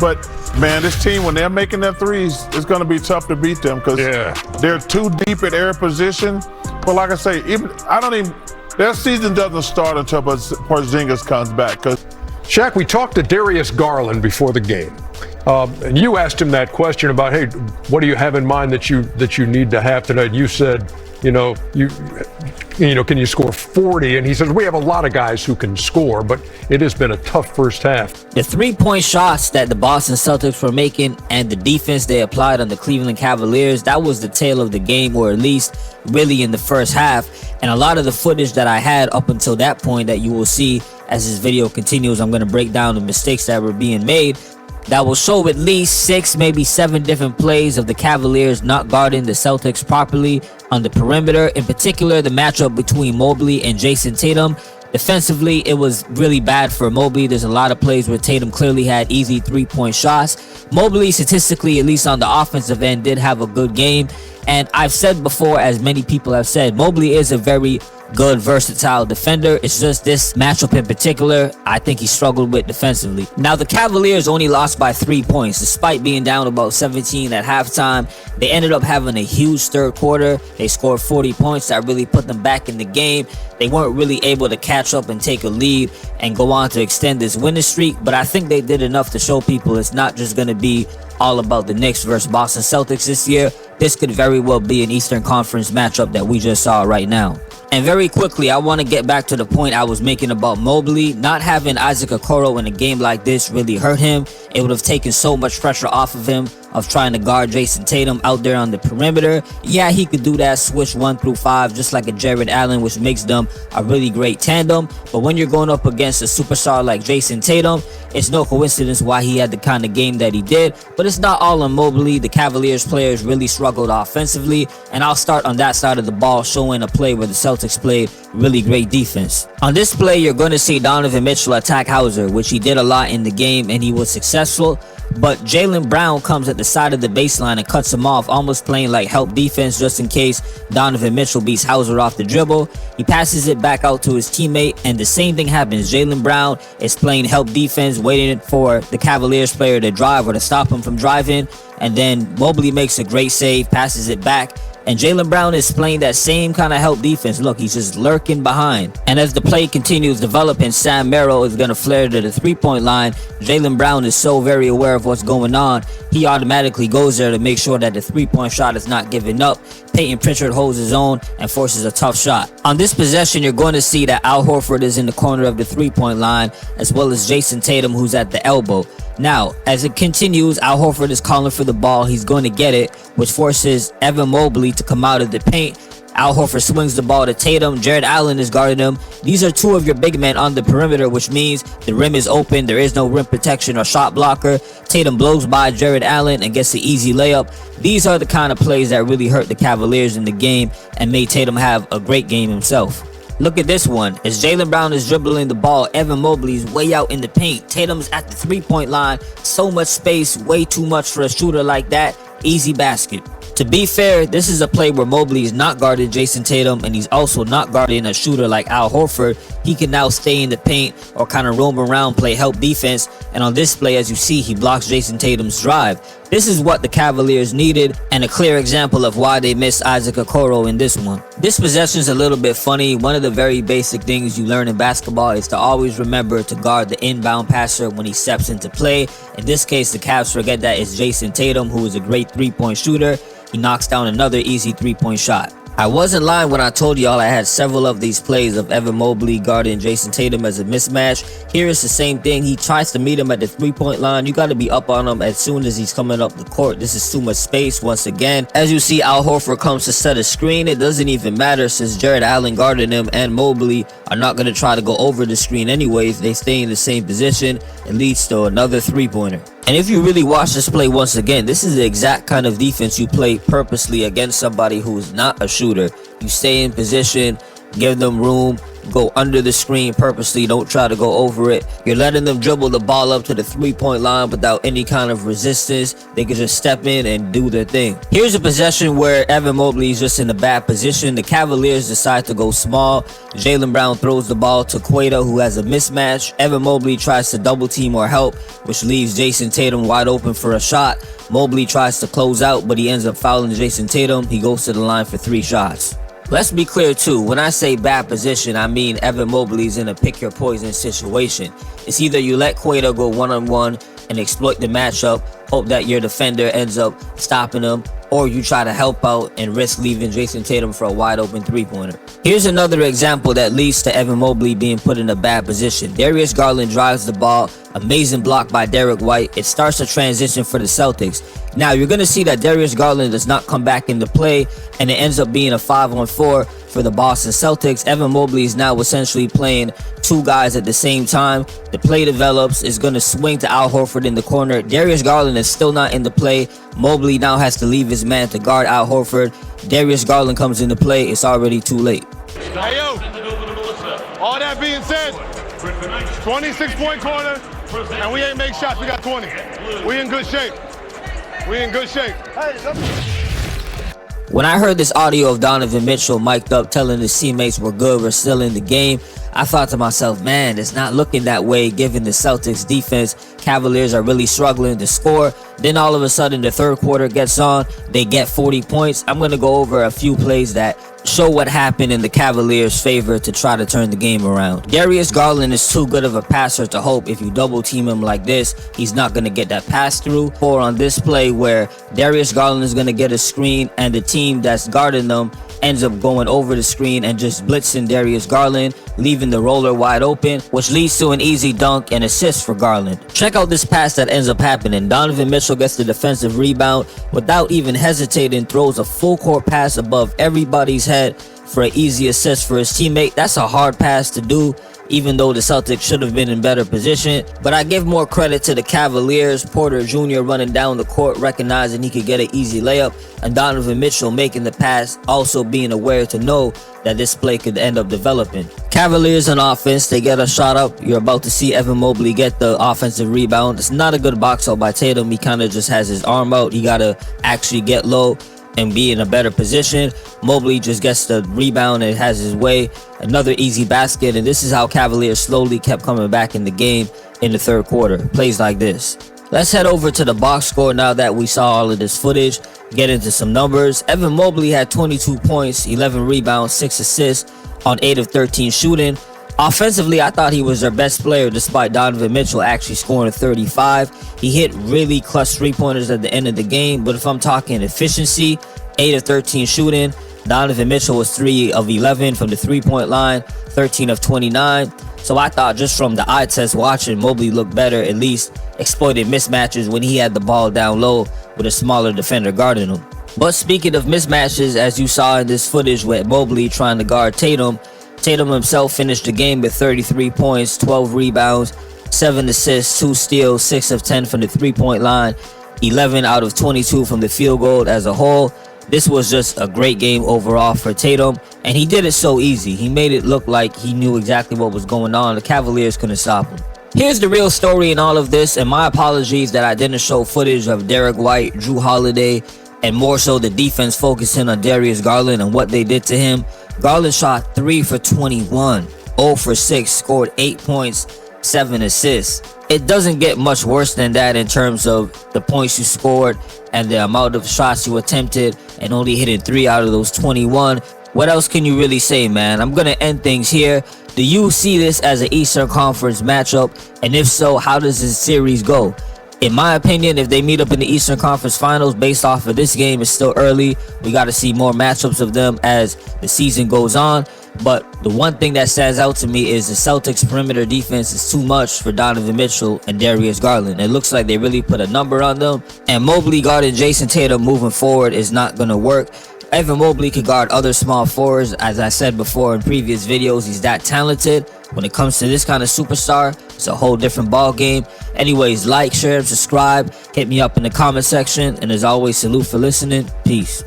But, man, this team, when they're making their threes, it's going to be tough to beat them because they're too deep at every position. But like I say, their season doesn't start until Porzingis comes back. Shaq, we talked to Darius Garland before the game. And you asked him that question about, hey, what do you have in mind that you need to have tonight? You said, can you score 40? And he says, we have a lot of guys who can score, but it has been a tough first half. The three-point shots that the Boston Celtics were making and the defense they applied on the Cleveland Cavaliers, that was the tale of the game, or at least really in the first half. And a lot of the footage that I had up until that point that you will see as this video continues, I'm going to break down the mistakes that were being made. That will show at least 6, maybe 7 different plays of the Cavaliers not guarding the Celtics properly on the perimeter. In particular, the matchup between Mobley and Jayson Tatum. Defensively, it was really bad for Mobley. There's a lot of plays where Tatum clearly had easy three-point shots. Mobley, statistically, at least on the offensive end, did have a good game. And I've said before, as many people have said, Mobley is a very good, versatile defender. It's just this matchup in particular, I think he struggled with defensively. Now, the Cavaliers only lost by 3 points, despite being down about 17 at halftime. They ended up having a huge third quarter. They scored 40 points that really put them back in the game. They weren't really able to catch up and take a lead and go on to extend this winning streak, but I think they did enough to show people it's not just going to be all about the Knicks versus Boston Celtics this year. This could very well be an Eastern Conference matchup that we just saw right now. And very quickly, I want to get back to the point I was making about Mobley. Not having Isaac Okoro in a game like this really hurt him. It would have taken so much pressure off of him of trying to guard Jayson Tatum out there on the perimeter. Yeah, he could do that, switch 1 through 5, just like a Jared Allen, which makes them a really great tandem. But when you're going up against a superstar like Jayson Tatum, it's no coincidence why he had the kind of game that he did. But it's not all on Mobley. The Cavaliers players really struggled offensively. And I'll start on that side of the ball, showing a play where the Celtics played really great defense. On this play, you're going to see Donovan Mitchell attack Hauser, which he did a lot in the game, and he was successful. But Jaylen Brown comes at the side of the baseline and cuts him off, almost playing like help defense just in case Donovan Mitchell beats Hauser off the dribble. He passes it back out to his teammate, and the same thing happens. Jaylen Brown is playing help defense, waiting for the Cavaliers player to drive or to stop him from driving. And then Mobley makes a great save, passes it back. And Jaylen Brown is playing that same kind of help defense. Look, he's just lurking behind. And as the play continues developing, Sam Merrill is going to flare to the three-point line. Jaylen Brown is so very aware of what's going on. He automatically goes there to make sure that the three-point shot is not giving up. Peyton Pritchard holds his own and forces a tough shot. On this possession, you're going to see that Al Horford is in the corner of the three-point line, as well as Jayson Tatum, who's at the elbow. Now, as it continues, Al Horford is calling for the ball. He's going to get it, which forces Evan Mobley to come out of the paint. Al Horford swings the ball to Tatum. Jared Allen is guarding him. These are two of your big men on the perimeter, which means the rim is open. There is no rim protection or shot blocker. Tatum blows by Jared Allen and gets the easy layup. These are the kind of plays that really hurt the Cavaliers in the game and made Tatum have a great game himself. Look at this one. As Jaylen Brown is dribbling the ball, Evan Mobley is way out in the paint. Tatum's at the three-point line. So much space, way too much for a shooter like that. Easy basket. To be fair, this is a play where Mobley is not guarding Jayson Tatum, and he's also not guarding a shooter like Al Horford. He can now stay in the paint or kind of roam around, play help defense. And on this play, as you see, he blocks Jayson Tatum's drive. This is what the Cavaliers needed, and a clear example of why they missed Isaac Okoro in this one. This possession is a little bit funny. One of the very basic things you learn in basketball is to always remember to guard the inbound passer when he steps into play. In this case, the Cavs forget that it's Jayson Tatum, who is a great three-point shooter. He knocks down another easy three-point shot. I wasn't lying when I told y'all I had several of these plays of Evan Mobley guarding Jayson Tatum as a mismatch. Here is the same thing. He tries to meet him at the three-point line. You got to be up on him as soon as he's coming up the court. This is too much space once again. As you see, Al Horford comes to set a screen. It doesn't even matter since Jared Allen guarding him and Mobley are not going to try to go over the screen anyways. They stay in the same position. It leads to another three-pointer. And if you really watch this play once again, this is the exact kind of defense you play purposely against somebody who's not a shooter. You stay in position, give them room, go under the screen purposely. Don't try to go over it. You're letting them dribble the ball up to the 3-point line without any kind of resistance. They can just step in and do their thing. Here's a possession where Evan Mobley is just in a bad position. The Cavaliers decide to go small. Jaylen Brown throws the ball to Queta, who has a mismatch. Evan Mobley tries to double team or help, which leaves Jayson Tatum wide open for a shot. Mobley tries to close out, but he ends up fouling Jayson Tatum. He goes to the line for 3 shots. Let's be clear too, when I say bad position, I mean Evan Mobley's in a pick your poison situation. It's either you let Queta go one-on-one and exploit the matchup, hope that your defender ends up stopping him, or you try to help out and risk leaving Jayson Tatum for a wide open 3-pointer. Here's another example that leads to Evan Mobley being put in a bad position. Darius Garland drives the ball, amazing block by Derek White. It starts a transition for the Celtics. Now you're going to see that Darius Garland does not come back into play, and it ends up being a 5-on-4 for the Boston Celtics. Evan Mobley is now essentially playing 2 guys at the same time. The play develops, is going to swing to Al Horford in the corner. Darius Garland is still not in the play. Mobley now has to leave his man to guard Al Horford. Darius Garland comes into play. It's already too late. Hey, yo, all that being said, 26-point corner, and we ain't make shots. We got 20. We in good shape. We in good shape. When I heard this audio of Donovan Mitchell mic'd up telling his teammates we're good, we're still in the game, I thought to myself, man, it's not looking that way given the Celtics defense. Cavaliers are really struggling to score. Then all of a sudden the third quarter gets on, they get 40 points. I'm going to go over a few plays that show what happened in the Cavaliers' favor to try to turn the game around. Darius Garland is too good of a passer to hope if you double team him like this, he's not going to get that pass through. Or on this play where Darius Garland is going to get a screen and the team that's guarding them ends up going over the screen and just blitzing Darius Garland, leaving the roller wide open, which leads to an easy dunk and assist for Garland. Check out this pass that ends up happening. Donovan Mitchell gets the defensive rebound, without even hesitating, throws a full court pass above everybody's head for an easy assist for his teammate. That's a hard pass to do, even though the Celtics should have been in better position. But I give more credit to the Cavaliers. Porter Jr. running down the court, recognizing he could get an easy layup, and Donovan Mitchell making the pass, also being aware to know that this play could end up developing. Cavaliers on offense, they get a shot up. You're about to see Evan Mobley get the offensive rebound. It's not a good box out by Tatum. He kind of just has his arm out. He got to actually get low and be in a better position. Mobley just gets the rebound and has his way. Another easy basket, and this is how Cavaliers slowly kept coming back in the game in the third quarter. Plays like this. Let's head over to the box score now that we saw all of this footage. Get into some numbers. Evan Mobley had 22 points, 11 rebounds, 6 assists on 8 of 13 shooting. Offensively, I thought he was their best player despite Donovan Mitchell actually scoring 35. He hit really clutch 3-pointers at the end of the game, but if I'm talking efficiency, 8 of 13 shooting, Donovan Mitchell was 3 of 11 from the 3-point line, 13 of 29. So I thought just from the eye test watching, Mobley looked better, at least exploited mismatches when he had the ball down low with a smaller defender guarding him. But speaking of mismatches, as you saw in this footage with Mobley trying to guard Tatum, Tatum himself finished the game with 33 points, 12 rebounds, 7 assists, 2 steals, 6 of 10 from the 3-point line, 11 out of 22 from the field goal as a whole. This was just a great game overall for Tatum, and he did it so easy. He made it look like he knew exactly what was going on. The Cavaliers couldn't stop him. Here's the real story in all of this, and my apologies that I didn't show footage of Derek White, Drew Holiday, and more so the defense focusing on Darius Garland and what they did to him. Garland shot 3 for 21, 0 for 6, scored 8 points, 7 assists. It doesn't get much worse than that in terms of the points you scored and the amount of shots you attempted and only hitting 3 out of those 21. What else can you really say, man? I'm going to end things here. Do you see this as an Eastern Conference matchup? And if so, how does this series go? In my opinion, if they meet up in the Eastern Conference Finals, based off of this game, it's still early. We got to see more matchups of them as the season goes on. But the one thing that stands out to me is the Celtics' perimeter defense is too much for Donovan Mitchell and Darius Garland. It looks like they really put a number on them. And Mobley guarding Jayson Tatum moving forward is not going to work. Evan Mobley could guard other small forwards. As I said before in previous videos, he's that talented. When it comes to this kind of superstar, it's a whole different ball game. Anyways, like, share, and subscribe. Hit me up in the comment section. And as always, salute for listening. Peace.